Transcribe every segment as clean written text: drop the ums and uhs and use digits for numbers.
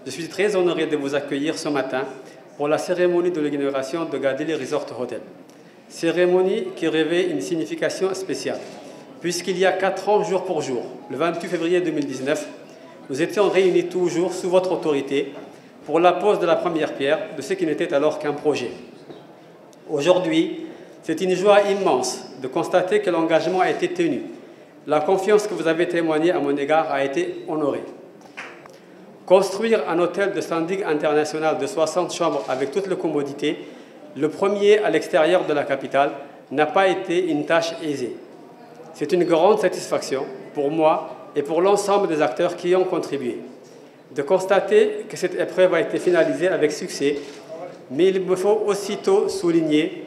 Je suis très honoré de vous accueillir ce matin pour la cérémonie de l'inauguration de Gadili Resort Hotel. Cérémonie qui revêt une signification spéciale, puisqu'il y a 4 ans, jour pour jour, le 28 février 2019, nous étions réunis toujours sous votre autorité pour la pose de la première pierre de ce qui n'était alors qu'un projet. Aujourd'hui, c'est une joie immense de constater que l'engagement a été tenu. La confiance que vous avez témoignée à mon égard a été honorée. Construire un hôtel de standing international de 60 chambres avec toutes les commodités, le premier à l'extérieur de la capitale, n'a pas été une tâche aisée. C'est une grande satisfaction pour moi et pour l'ensemble des acteurs qui y ont contribué de constater que cette épreuve a été finalisée avec succès, mais il me faut aussitôt souligner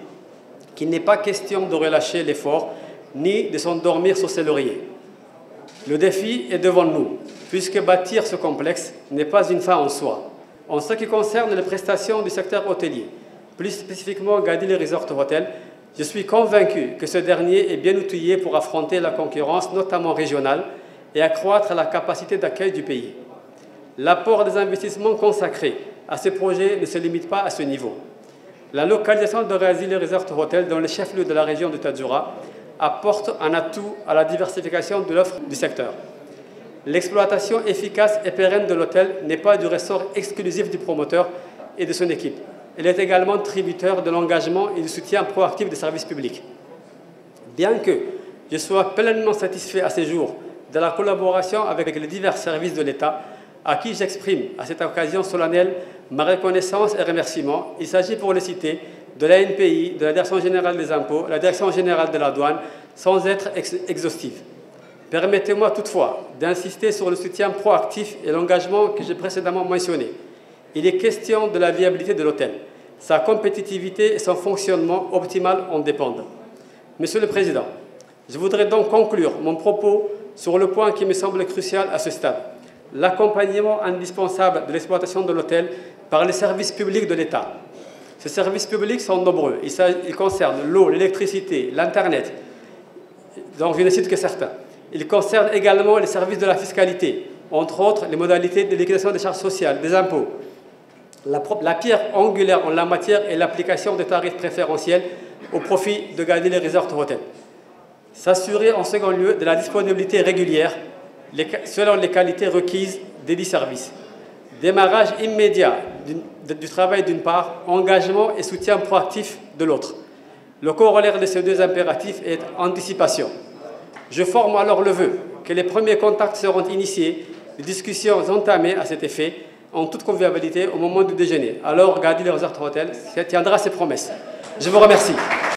qu'il n'est pas question de relâcher l'effort ni de s'endormir sur ses lauriers. Le défi est devant nous, puisque bâtir ce complexe n'est pas une fin en soi. En ce qui concerne les prestations du secteur hôtelier, plus spécifiquement Gadili Resort Hotel, je suis convaincu que ce dernier est bien outillé pour affronter la concurrence, notamment régionale, et accroître la capacité d'accueil du pays. L'apport des investissements consacrés à ce projet ne se limite pas à ce niveau. La localisation de Gadili Resort Hotel dans le chef-lieu de la région de Tadjoura apporte un atout à la diversification de l'offre du secteur. L'exploitation efficace et pérenne de l'hôtel n'est pas du ressort exclusif du promoteur et de son équipe. Elle est également tributaire de l'engagement et du soutien proactif des services publics. Bien que je sois pleinement satisfait à ce jour de la collaboration avec les divers services de l'État, à qui j'exprime à cette occasion solennelle ma reconnaissance et remerciements, il s'agit pour les citer de l'ANPI, de la Direction générale des impôts, la Direction générale de la douane, sans être exhaustive. Permettez-moi toutefois d'insister sur le soutien proactif et l'engagement que j'ai précédemment mentionné. Il est question de la viabilité de l'hôtel. Sa compétitivité et son fonctionnement optimal en dépendent. Monsieur le Président, je voudrais donc conclure mon propos sur le point qui me semble crucial à ce stade: l'accompagnement indispensable de l'exploitation de l'hôtel par les services publics de l'État. Ces services publics sont nombreux. Ils concernent l'eau, l'électricité, l'Internet, dont je ne cite que certains. Ils concernent également les services de la fiscalité, entre autres les modalités de liquidation des charges sociales, des impôts. La pierre angulaire en la matière est l'application des tarifs préférentiels au profit de Gadili Resort Hotel. S'assurer en second lieu de la disponibilité régulière selon les qualités requises des 10 services. Démarrage immédiat du travail d'une part, engagement et soutien proactif de l'autre. Le corollaire de ces deux impératifs est anticipation. Je forme alors le vœu que les premiers contacts seront initiés, les discussions entamées à cet effet, en toute convivialité au moment du déjeuner. Alors Gadili Resort Hotel tiendra ses promesses. Je vous remercie.